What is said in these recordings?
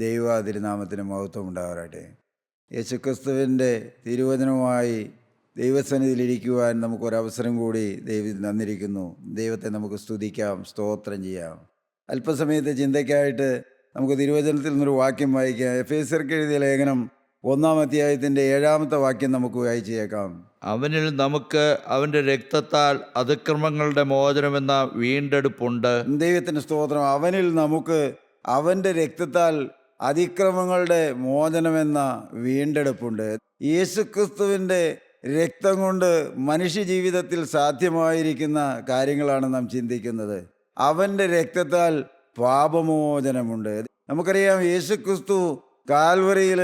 ദൈവ തിരുനാമത്തിന് മഹത്വം ഉണ്ടാകട്ടെ. യേശുക്രിസ്തുവിൻ്റെ തിരുവചനവുമായി ദൈവസന്നിധിയിലിരിക്കുവാൻ നമുക്കൊരവസരം കൂടി ദൈവം തന്നിരിക്കുന്നു. ദൈവത്തെ നമുക്ക് സ്തുതിക്കാം, സ്തോത്രം ചെയ്യാം. അല്പസമയത്തെ ചിന്തയ്ക്കായിട്ട് നമുക്ക് തിരുവചനത്തിൽ നിന്നൊരു വാക്യം വായിക്കാം. എഫേസ്യർക്ക് എഴുതിയ ലേഖനം 1-ാം അധ്യായത്തിൻ്റെ 7-ാമത്തെ വാക്യം നമുക്ക് വായിച്ചു കേൾക്കാം. അവനിൽ നമുക്ക് അവൻ്റെ രക്തത്താൽ അതിക്രമങ്ങളുടെ മോചനമെന്ന വീണ്ടെടുപ്പുണ്ട്. ദൈവത്തിൻ്റെ സ്തോത്രം. അവനിൽ നമുക്ക് അവൻ്റെ രക്തത്താൽ അതിക്രമങ്ങളുടെ മോചനമെന്ന വീണ്ടെടുപ്പുണ്ട്. യേശുക്രിസ്തുവിൻ്റെ രക്തം കൊണ്ട് മനുഷ്യ ജീവിതത്തിൽ സാധ്യമായിരിക്കുന്ന കാര്യങ്ങളാണ് നാം ചിന്തിക്കുന്നത്. അവൻ്റെ രക്തത്താൽ പാപമോചനമുണ്ട്. നമുക്കറിയാം, യേശുക്രിസ്തു കാൽവറിയിൽ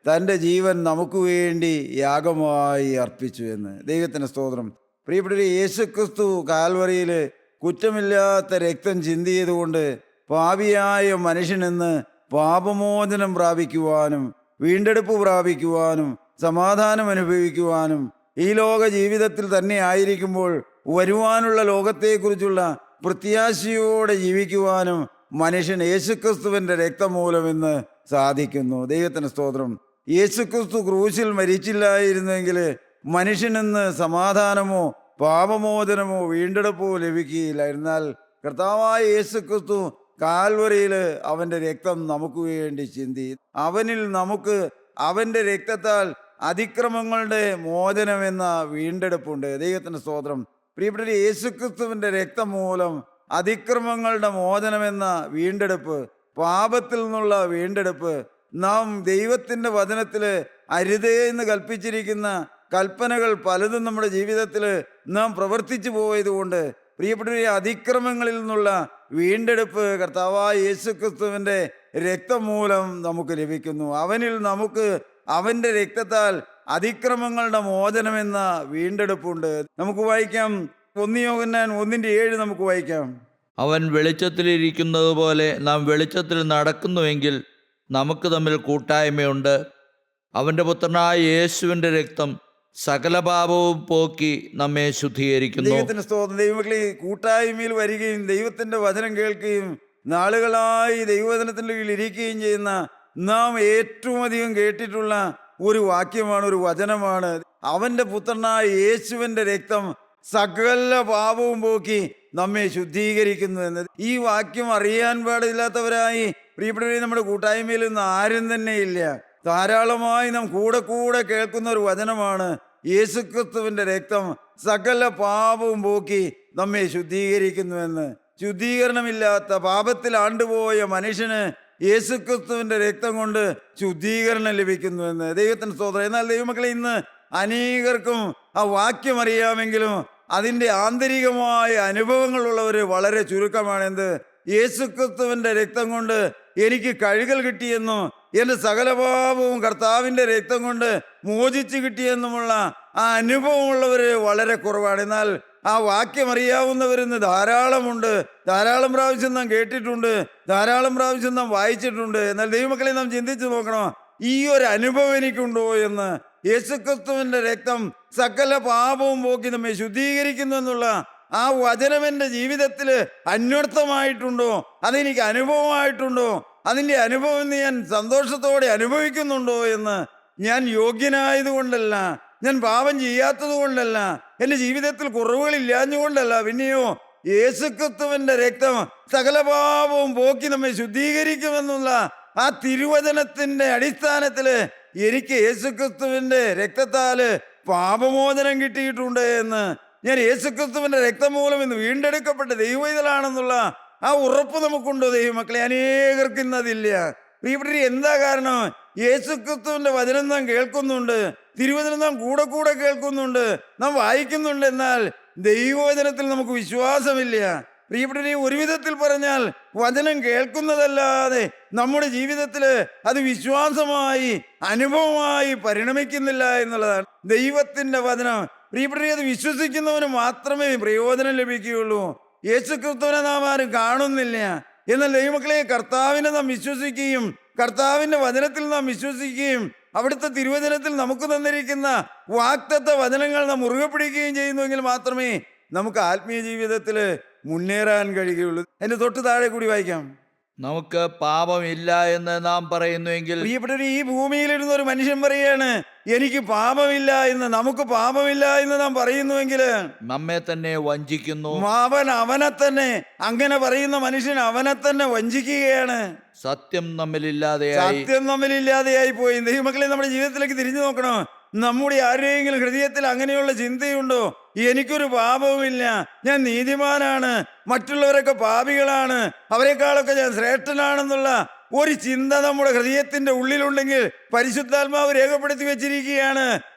തൻ്റെ ജീവൻ നമുക്ക് വേണ്ടി യാഗമായി അർപ്പിച്ചു എന്ന്. ദൈവത്തിന് സ്തോത്രം. പ്രിയപ്പെട്ടവരെ, യേശുക്രിസ്തു കാൽവറിയിൽ കുറ്റമില്ലാത്ത രക്തം ചിന്തിയതുകൊണ്ട് പാപിയായ മനുഷ്യനെന്ന് പാപമോചനം പ്രാപിക്കുവാനും വീണ്ടെടുപ്പ് പ്രാപിക്കുവാനും സമാധാനം അനുഭവിക്കുവാനും ഈ ലോക ജീവിതത്തിൽ തന്നെ ആയിരിക്കുമ്പോൾ വരുവാനുള്ള ലോകത്തെക്കുറിച്ചുള്ള പ്രത്യാശയോടെ ജീവിക്കുവാനും മനുഷ്യൻ യേശുക്രിസ്തുവിൻ്റെ രക്തം മൂലം ഇന്ന് സാധിക്കുന്നു. ദൈവത്തിന് സ്തോത്രം. യേശുക്രിസ്തു ക്രൂശിൽ മരിച്ചില്ലായിരുന്നെങ്കിൽ മനുഷ്യനെന്ന് സമാധാനമോ പാപമോചനമോ വീണ്ടെടുപ്പോ ലഭിക്കുകയില്ല. എന്നാൽ കർത്താവായ യേശുക്രിസ്തു കാൽവറിയിൽ അവൻ്റെ രക്തം നമുക്ക് വേണ്ടി ചിന്തി. അവനിൽ നമുക്ക് അവൻ്റെ രക്തത്താൽ അതിക്രമങ്ങളുടെ മോചനമെന്ന വീണ്ടെടുപ്പുണ്ട്. ദൈവത്തിൻ്റെ സ്തോത്രം. പ്രിയപ്പെട്ട യേശുക്രിസ്തുവിൻ്റെ രക്തം മൂലം അതിക്രമങ്ങളുടെ മോചനമെന്ന വീണ്ടെടുപ്പ്, പാപത്തിൽ നിന്നുള്ള വീണ്ടെടുപ്പ്, നാം ദൈവത്തിൻ്റെ വചനത്തിൽ അരുതേ എന്ന് കൽപ്പിച്ചിരിക്കുന്ന കൽപ്പനകൾ പലതും നമ്മുടെ ജീവിതത്തിൽ നാം പ്രവർത്തിച്ചു പോയതുകൊണ്ട് പ്രിയപ്പെട്ട അതിക്രമങ്ങളിൽ നിന്നുള്ള വീണ്ടെടുപ്പ് കർത്താവായ യേശുക്രിസ്തുവിൻ്റെ രക്തം മൂലം നമുക്ക് ലഭിക്കുന്നു. അവനിൽ നമുക്ക് അവൻ്റെ രക്തത്താൽ അതിക്രമങ്ങളുടെ മോചനമെന്ന വീണ്ടെടുപ്പുണ്ട്. നമുക്ക് വായിക്കാം. 1 യോഹന്നാൻ 1:7 നമുക്ക് വായിക്കാം. അവൻ വെളിച്ചത്തിലിരിക്കുന്നത് പോലെ നാം വെളിച്ചത്തിൽ നടക്കുന്നുവെങ്കിൽ നമുക്ക് തമ്മിൽ കൂട്ടായ്മയുണ്ട്. അവൻ്റെ പുത്രനായ യേശുവിൻ്റെ രക്തം സകല പാപവും പോക്കി നമ്മെ ശുദ്ധീകരിക്കുന്നു. ദൈവത്തിന് സ്തോത്രം. ദൈവമക്കളെ, കൂട്ടായ്മയിൽ വരികയും ദൈവത്തിൻ്റെ വചനം കേൾക്കുകയും നാളുകളായി ദൈവവചനത്തിൻ്റെ കീഴിൽ ഇരിക്കുകയും ചെയ്യുന്ന നാം ഏറ്റവും അധികം കേട്ടിട്ടുള്ള ഒരു വാക്യമാണ്, ഒരു വചനമാണ്. അവൻ്റെ പുത്രനായ യേശുവിൻ്റെ രക്തം സകല പാപവും പോക്കി നമ്മെ ശുദ്ധീകരിക്കുന്നു എന്ന്. ഈ വാക്യം അറിയാൻ പാടില്ലാത്തവരായി പ്രിയപ്പെട്ടവരെ നമ്മുടെ കൂട്ടായ്മയിൽ നിന്ന് ആരും തന്നെ ഇല്ല. ധാരാളമായി നാം കൂടെ കൂടെ കേൾക്കുന്ന ഒരു വചനമാണ്. യേശുക്രിസ്തുവിൻ്റെ രക്തം സകല പാപവും പോക്കി നമ്മെ ശുദ്ധീകരിക്കുന്നുവെന്ന്. ശുദ്ധീകരണമില്ലാത്ത പാപത്തിൽ ആണ്ടുപോയ മനുഷ്യന് യേശുക്രിസ്തുവിൻ്റെ രക്തം കൊണ്ട് ശുദ്ധീകരണം ലഭിക്കുന്നുവെന്ന്. ദൈവത്തിന് സ്തോത്രം. എന്നാൽ ദൈവമക്കളെ, ഇന്ന് അനേകർക്കും ആ വാക്യം അറിയാമെങ്കിലും അതിൻ്റെ ആന്തരികമായ അനുഭവങ്ങളുള്ളവർ വളരെ ചുരുക്കമാണ്. എന്ത്? യേശുക്രിസ്തുവിൻ്റെ രക്തം കൊണ്ട് എനിക്ക് കഴുകൽ കിട്ടിയെന്നും എൻ്റെ സകല പാപവും കർത്താവിൻ്റെ രക്തം കൊണ്ട് മോചിച്ച് കിട്ടിയെന്നുമുള്ള ആ അനുഭവമുള്ളവർ വളരെ കുറവാണ്. എന്നാൽ ആ വാക്യം അറിയാവുന്നവരിന്ന് ധാരാളമുണ്ട്. ധാരാളം പ്രാവശ്യം നാം കേട്ടിട്ടുണ്ട്, ധാരാളം പ്രാവശ്യം നാം വായിച്ചിട്ടുണ്ട്. എന്നാൽ ദൈവമക്കളെ, നാം ചിന്തിച്ചു നോക്കണം, ഈ ഒരു അനുഭവം എനിക്കുണ്ടോ എന്ന്. യേശുക്രിസ്തുവിൻ്റെ രക്തം സകല പാപവും പോക്കി നമ്മെ ശുദ്ധീകരിക്കുന്നു എന്നുള്ള ആ വചനം എൻ്റെ ജീവിതത്തിൽ അന്വർത്ഥമായിട്ടുണ്ടോ? അതെനിക്ക് അനുഭവമായിട്ടുണ്ടോ? അതിൻ്റെ അനുഭവം ഞാൻ സന്തോഷത്തോടെ അനുഭവിക്കുന്നുണ്ടോ എന്ന് ഞാൻ യോഗ്യനായതുകൊണ്ടല്ല, ഞാൻ പാപം ചെയ്യാത്തത് കൊണ്ടല്ല, എൻ്റെ ജീവിതത്തിൽ കുറവുകളില്ലാഞ്ഞുകൊണ്ടല്ല, പിന്നെയോ യേശുക്രിസ്തുവിൻ്റെ രക്തം സകല പാപവും പോക്കി നമ്മെ ശുദ്ധീകരിക്കുമെന്നുള്ള ആ തിരുവചനത്തിൻ്റെ അടിസ്ഥാനത്തിൽ എനിക്ക് യേശുക്രിസ്തുവിൻ്റെ രക്തത്താൽ പാപമോചനം കിട്ടിയിട്ടുണ്ട് എന്ന്, ഞാൻ യേശുക്രിസ്തുവിൻ്റെ രക്തം മൂലം ഇന്ന് വീണ്ടെടുക്കപ്പെട്ട ദൈവവേദലാണെന്നുള്ള ആ ഉറപ്പ് നമുക്കുണ്ടോ ദൈവമക്കളെ? അനേകർക്ക് ഇന്നതില്ല. പ്രിയപ്പെട്ടവരെ, എന്താ കാരണം? യേശുക്രിസ്തുവിൻ്റെ വചനം നാം കേൾക്കുന്നുണ്ട്, തിരുവചനം നാം കൂടെ കൂടെ കേൾക്കുന്നുണ്ട്, നാം വായിക്കുന്നുണ്ട്. എന്നാൽ ദൈവവചനത്തിൽ നമുക്ക് വിശ്വാസമില്ല. പ്രിയപ്പെട്ടവരെ, ഒരു വിധത്തിൽ പറഞ്ഞാൽ വചനം കേൾക്കുന്നതല്ലാതെ നമ്മുടെ ജീവിതത്തിൽ അത് വിശ്വാസമായി അനുഭവമായി പരിണമിക്കുന്നില്ല എന്നുള്ളതാണ്. ദൈവത്തിൻ്റെ വചനം പ്രിയപ്പെട്ടവരെ, അത് വിശ്വസിക്കുന്നവന് മാത്രമേ പ്രയോജനം ലഭിക്കുകയുള്ളൂ. യേശുക്രിസ്തുവിനെ നാം ആരും കാണുന്നില്ല. എന്നാൽ ദൈവമക്കളെ, കർത്താവിനെ നാം വിശ്വസിക്കുകയും കർത്താവിൻ്റെ വചനത്തിൽ നാം വിശ്വസിക്കുകയും അവിടുത്തെ തിരുവചനത്തിൽ നമുക്ക് തന്നിരിക്കുന്ന വാഗ്ദത്ത വചനങ്ങൾ നാം മുറുകെ പിടിക്കുകയും ചെയ്യുന്നുവെങ്കിൽ മാത്രമേ നമുക്ക് ആത്മീയ ജീവിതത്തിൽ മുന്നേറാൻ കഴിയുകയുള്ളൂ. എൻ്റെ തൊട്ട് താഴെ കൂടി വായിക്കാം. നമുക്ക് പാപമില്ല എന്ന് നാം പറയുന്നുവെങ്കിൽ പ്രിയപ്പെട്ടവർ, ഈ ഭൂമിയിലിരുന്ന ഒരു മനുഷ്യൻ പറയാണ് എനിക്ക് പാപമില്ല എന്ന്, നമുക്ക് പാപമില്ല എന്ന് നാം പറയുന്നുവെങ്കിൽ നമ്മെ തന്നെ വഞ്ചിക്കുന്നു. അവനെ തന്നെ, അങ്ങനെ പറയുന്ന മനുഷ്യൻ അവനെ തന്നെ വഞ്ചിക്കുകയാണ്. സത്യം നമ്മളില്ലാതെയായി. സത്യം നമ്മളില്ലാതെയായി പോയി. ദൈവമക്കളെ, നമ്മുടെ ജീവിതത്തിലേക്ക് തിരിഞ്ഞു നോക്കണം. നമ്മുടെ ആരുടെയെങ്കിലും ഹൃദയത്തിൽ അങ്ങനെയുള്ള ചിന്തയുണ്ടോ? എനിക്കൊരു പാപവുമില്ല, ഞാൻ നീതിമാനാണ്, മറ്റുള്ളവരൊക്കെ പാപികളാണ്, അവരെക്കാളൊക്കെ ഞാൻ ശ്രേഷ്ഠനാണെന്നുള്ള ഒരു ചിന്ത നമ്മുടെ ഹൃദയത്തിന്റെ ഉള്ളിലുണ്ടെങ്കിൽ പരിശുദ്ധാത്മാവ് രേഖപ്പെടുത്തി വെച്ചിരിക്കുകയാണ്.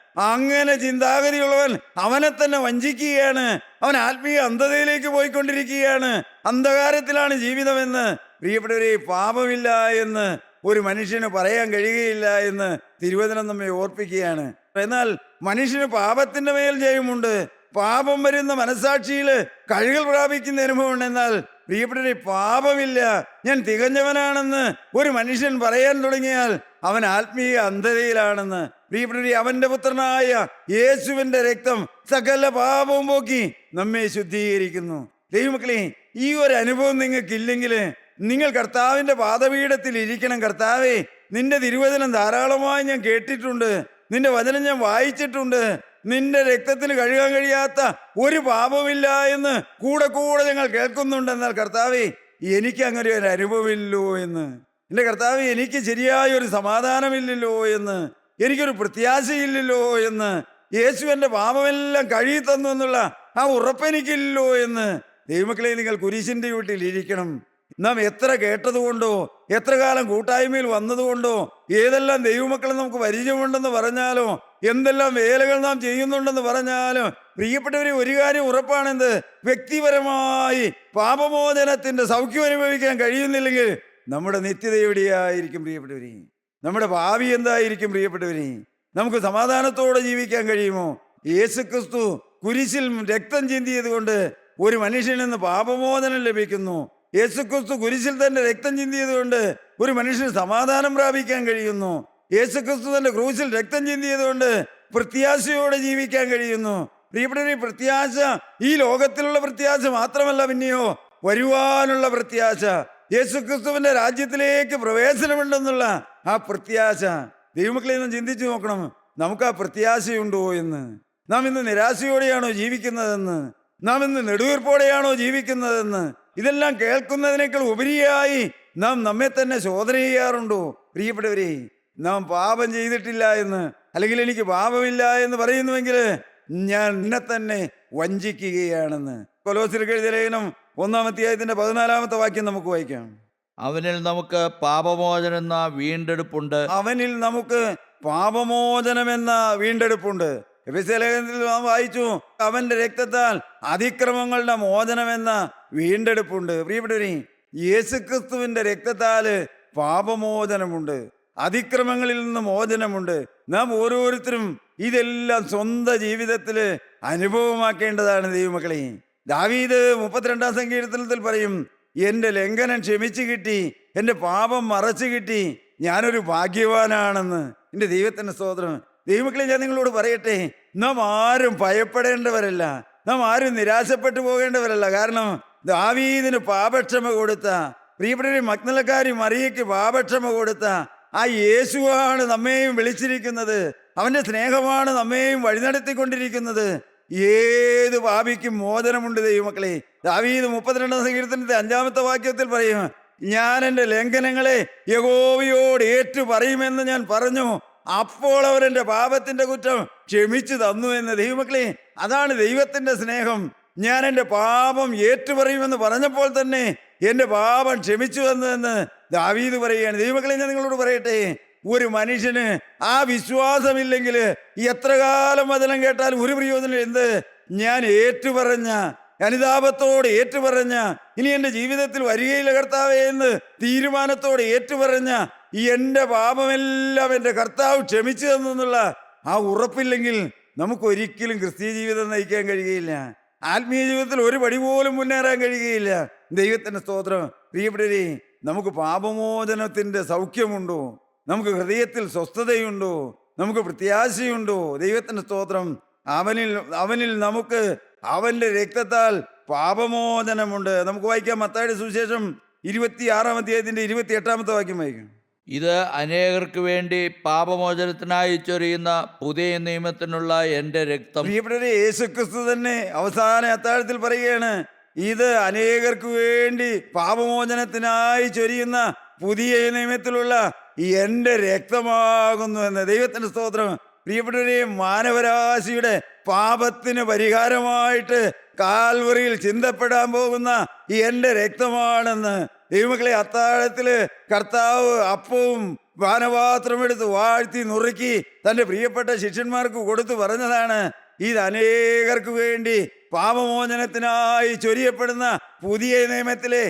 അങ്ങനെ ചിന്താഗതിയുള്ളവൻ അവനെ തന്നെ വഞ്ചിക്കുകയാണ്. അവൻ ആത്മീയ അന്ധതയിലേക്ക് പോയിക്കൊണ്ടിരിക്കുകയാണ്. അന്ധകാരത്തിലാണ് ജീവിതമെന്ന്. പ്രിയപ്പെട്ടവരെ, പാപമില്ല എന്ന് ഒരു മനുഷ്യന് പറയാൻ കഴിയുകയില്ല എന്ന് തിരുവചനം നമ്മെ ഓർപ്പിക്കുകയാണ്. എന്നാൽ മനുഷ്യന് പാപത്തിന്റെ മേൽ ജയമുണ്ട്. പാപം വരുന്ന മനസാക്ഷിയിൽ കഴുകൽ പ്രാപിക്കുന്ന അനുഭവമുണ്ട്. എന്നാൽ പ്രിയപ്പെട്ടവരെ, പാപമില്ല, ഞാൻ തികഞ്ഞവനാണെന്ന് ഒരു മനുഷ്യൻ പറയാൻ തുടങ്ങിയാൽ അവൻ ആത്മീയ അന്ധതയിലാണെന്ന്. പ്രിയപ്പെട്ടവരെ, അവന്റെ പുത്രനായ യേശുവിന്റെ രക്തം സകല പാപവും പോക്കി നമ്മെ ശുദ്ധീകരിക്കുന്നു. ദൈവമക്കളെ, ഈ ഒരു അനുഭവം നിങ്ങൾക്കില്ലെങ്കിൽ നിങ്ങൾ കർത്താവിന്റെ പാദപീഠത്തിൽ ഇരിക്കണം. കർത്താവേ, നിന്റെ തിരുവചനം ധാരാളമായി ഞാൻ കേട്ടിട്ടുണ്ട്, നിന്റെ വചനം ഞാൻ വായിച്ചിട്ടുണ്ട്, നിന്റെ രക്തത്തിന് കഴുകാൻ കഴിയാത്ത ഒരു പാപമില്ല എന്ന് കൂടെ കൂടെ ഞങ്ങൾ കേൾക്കുന്നുണ്ട്. എന്നാൽ കർത്താവേ, എനിക്ക് അങ്ങനെ ഒരു അനുഭവമില്ലല്ലോ എന്ന്, എൻ്റെ കർത്താവേ, എനിക്ക് ശരിയായ ഒരു സമാധാനമില്ലല്ലോ എന്ന്, എനിക്കൊരു പ്രത്യാശയില്ലല്ലോ എന്ന്, യേശു എൻ്റെ പാപമെല്ലാം കഴുകി തന്നു എന്നുള്ള ആ ഉറപ്പെനിക്കില്ലല്ലോ എന്ന്. ദൈവമക്കളെ, നിങ്ങൾ കുരിശിൻ്റെ വീട്ടിൽ ഇരിക്കണം. നാം എത്ര കേട്ടതുകൊണ്ടോ, എത്ര കാലം കൂട്ടായ്മയിൽ വന്നതുകൊണ്ടോ, ഏതെല്ലാം ദൈവമക്കളെ നമുക്ക് പരിചയമുണ്ടെന്ന് പറഞ്ഞാലോ, എന്തെല്ലാം വേലകൾ നാം ചെയ്യുന്നുണ്ടെന്ന് പറഞ്ഞാലോ, പ്രിയപ്പെട്ടവരെ, ഒരു കാര്യം ഉറപ്പാണെന്ത്? വ്യക്തിപരമായി പാപമോചനത്തിന്റെ സൗഖ്യം അനുഭവിക്കാൻ കഴിയുന്നില്ലെങ്കിൽ നമ്മുടെ നിത്യത എവിടെയായിരിക്കും പ്രിയപ്പെട്ടവരെ? നമ്മുടെ ഭാവി എന്തായിരിക്കും പ്രിയപ്പെട്ടവരെ? നമുക്ക് സമാധാനത്തോടെ ജീവിക്കാൻ കഴിയുമോ? യേശുക്രിസ്തു കുരിശിൽ രക്തം ചിന്തിയത് കൊണ്ട് ഒരു മനുഷ്യനിൽ നിന്ന് പാപമോചനം ലഭിക്കുന്നു. യേശുക്രിസ്തു കുരിശിൽ തന്നെ രക്തം ചിന്തിയത് കൊണ്ട് ഒരു മനുഷ്യന് സമാധാനം പ്രാപിക്കാൻ കഴിയുന്നു. യേശുക്രിസ്തു തന്റെ ക്രൂശിൽ രക്തം ചിന്തിയത് കൊണ്ട് പ്രത്യാശയോടെ ജീവിക്കാൻ കഴിയുന്നു. പ്രിയപ്പെട്ടവരെ, പ്രത്യാശ ഈ ലോകത്തിലുള്ള പ്രത്യാശ മാത്രമല്ല, പിന്നെയോ വരുവാനുള്ള പ്രത്യാശ, യേശുക്രിസ്തുവിന്റെ രാജ്യത്തിലേക്ക് പ്രവേശനമുണ്ടെന്നുള്ള ആ പ്രത്യാശ. ദൈവമക്കളെ, ഇന്ന് ചിന്തിച്ചു നോക്കണം, നമുക്ക് ആ പ്രത്യാശയുണ്ടോ എന്ന്. നാം ഇന്ന് നിരാശയോടെയാണോ ജീവിക്കുന്നതെന്ന്? നാം ഇന്ന് നെടുവീർപ്പോടെയാണോ ജീവിക്കുന്നതെന്ന്? ഇതെല്ലാം കേൾക്കുന്നതിനേക്കാൾ ഉപരിയായി നാം നമ്മെ തന്നെ ശോധന ചെയ്യാറുണ്ടോ? പ്രിയപ്പെട്ടവരെ, നാം പാപം ചെയ്തിട്ടില്ല എന്ന്, അല്ലെങ്കിൽ എനിക്ക് പാപമില്ല എന്ന് പറയുന്നുവെങ്കിൽ ഞാൻ എന്നെ തന്നെ വഞ്ചിക്കുകയാണെന്ന്. കൊലോസ്യർക്ക് എഴുതിയ ലേഖനം 1-ാം അധ്യായത്തിന്റെ 14-ാമത്തെ വാക്യം നമുക്ക് വായിക്കാം. അവനിൽ നമുക്ക് പാപമോചനെന്ന വീണ്ടെടുപ്പുണ്ട്. അവനിൽ നമുക്ക് പാപമോചനമെന്ന വീണ്ടെടുപ്പുണ്ട്. എഫെസ്യ ലേഖനത്തിൽ നാം വായിച്ചു, അവന്റെ രക്തത്താൽ അതിക്രമങ്ങളുടെ മോചനമെന്ന വീണ്ടെടുപ്പുണ്ട്. പ്രിയപ്പെട്ടവരെ, യേശുക്രിസ്തുവിന്റെ രക്തത്താല് പാപമോചനമുണ്ട്, അതിക്രമങ്ങളിൽ നിന്ന് മോചനമുണ്ട്. നാം ഓരോരുത്തരും ഇതെല്ലാം സ്വന്തം ജീവിതത്തില് അനുഭവമാക്കേണ്ടതാണ്. ദൈവമക്കളെ, ദാവീദ് 32-ാം സങ്കീർത്തനത്തിൽ പറയും, എന്റെ ലംഘനം ക്ഷമിച്ചു കിട്ടി, എന്റെ പാപം മറച്ചു കിട്ടി, ഞാനൊരു ഭാഗ്യവാനാണെന്ന്. എൻ്റെ ദൈവത്തിന്റെ സ്തോത്രം. ദൈവമക്കളെ, ഞാൻ നിങ്ങളോട് പറയട്ടെ, നാം ആരും ഭയപ്പെടേണ്ടവരല്ല, നാം ആരും നിരാശപ്പെട്ടു പോകേണ്ടവരല്ല. കാരണം ദാവീദിന് പാപക്ഷമ കൊടുത്ത, പ്രിയപ്പെട്ടവരെ, മഗ്ദലക്കാരി മറിയയ്ക്ക് പാപക്ഷമ കൊടുത്ത ആ യേശുവാണ് നമ്മെയും വിളിച്ചിരിക്കുന്നത്. അവന്റെ സ്നേഹമാണ് നമ്മെയും വഴിനടത്തിക്കൊണ്ടിരിക്കുന്നത്. ഏത് പാപിക്കും മോചനമുണ്ട്. ദൈവമക്കളെ, ദാവീദ് 32-ാം സങ്കീർത്തനത്തിന്റെ 5-ാമത്തെ വാക്യത്തിൽ പറയും, ഞാൻ എൻ്റെ ലംഘനങ്ങളെ യഹോവയോട് ഏറ്റു പറയുമെന്ന് ഞാൻ പറഞ്ഞു, അപ്പോൾ അവൻ എൻ്റെ പാപത്തിന്റെ കുറ്റം ക്ഷമിച്ചു തന്നു എന്ന്. ദൈവമക്കളെ, അതാണ് ദൈവത്തിന്റെ സ്നേഹം. ഞാൻ എൻ്റെ പാപം ഏറ്റുപറയുമെന്ന് പറഞ്ഞപ്പോൾ തന്നെ എൻ്റെ പാപം ക്ഷമിച്ചു തന്നു എന്ന് ദാവീദ് പറയുകയാണ്. ദൈവമക്കളെ, ഞാൻ നിങ്ങളോട് പറയട്ടെ, ഒരു മനുഷ്യന് ആ വിശ്വാസമില്ലെങ്കിൽ എത്ര കാലം വചനം കേട്ടാലും ഒരു പ്രയോജനം എന്ത്? ഞാൻ ഏറ്റുപറഞ്ഞ, അനുതാപത്തോടെ ഏറ്റുപറഞ്ഞ, ഇനി എൻ്റെ ജീവിതത്തിൽ വരികയില്ല കർത്താവേ എന്ന് തീരുമാനത്തോടെ ഏറ്റുപറഞ്ഞ എൻ്റെ പാപമെല്ലാം എൻ്റെ കർത്താവ് ക്ഷമിച്ചു തന്നെന്നുള്ള ആ ഉറപ്പില്ലെങ്കിൽ നമുക്കൊരിക്കലും ക്രിസ്തീയ ജീവിതം നയിക്കാൻ കഴിയുകയില്ല. ആത്മീയ ജീവിതത്തിൽ ഒരു പടി പോലും മുന്നേറാൻ കഴിയുകയില്ല. ദൈവത്തിൻ്റെ സ്തോത്രം. പ്രിയപ്പെട്ടവരെ, നമുക്ക് പാപമോചനത്തിൻ്റെ സൗഖ്യമുണ്ടോ? നമുക്ക് ഹൃദയത്തിൽ സ്വസ്ഥതയുണ്ടോ? നമുക്ക് പ്രത്യാശയുണ്ടോ? ദൈവത്തിൻ്റെ സ്തോത്രം. അവനിൽ നമുക്ക് അവന്റെ രക്തത്താൽ പാപമോചനമുണ്ട്. നമുക്ക് വായിക്കാം മത്തായിയുടെ സുവിശേഷം 26-ാം അധ്യായത്തിന്റെ 28-ാമത്തെ വാക്യം വായിക്കും. ഇത് അനേകർക്ക് വേണ്ടി പാപമോചനത്തിനായി ചൊരിയുന്ന പുതിയ നിയമത്തിനുള്ള എൻ്റെ രക്തം. പ്രിയപ്പെട്ടവരെ, യേശുക്രിസ്തു തന്നെ അവസാന അത്താഴത്തിൽ പറയുകയാണ്, ഇത് അനേകർക്ക് വേണ്ടി പാപമോചനത്തിനായി ചൊരിയുന്ന പുതിയ നിയമത്തിലുള്ള എൻ്റെ രക്തമാകുന്നു എന്ന്. ദൈവത്തിന്റെ സ്തോത്രം. പ്രിയപ്പെട്ടവരെ, മാനവരാശിയുടെ പാപത്തിന് പരിഹാരമായിട്ട് കാൽവറിയിൽ ചിന്തപ്പെടാൻ പോകുന്ന എൻ്റെ രക്തമാണെന്ന്. ദൈവമക്കളെ, അത്താഴത്തില് കർത്താവ് അപ്പവും പാനപാത്രമെടുത്ത് വാഴ്ത്തി നുറുക്കി തൻ്റെ പ്രിയപ്പെട്ട ശിഷ്യന്മാർക്ക് കൊടുത്തു പറഞ്ഞതാണ്, ഇത് അനേകർക്ക് വേണ്ടി പാപമോചനത്തിനായി ചൊരിയപ്പെടുന്ന പുതിയ നിയമത്തിലെ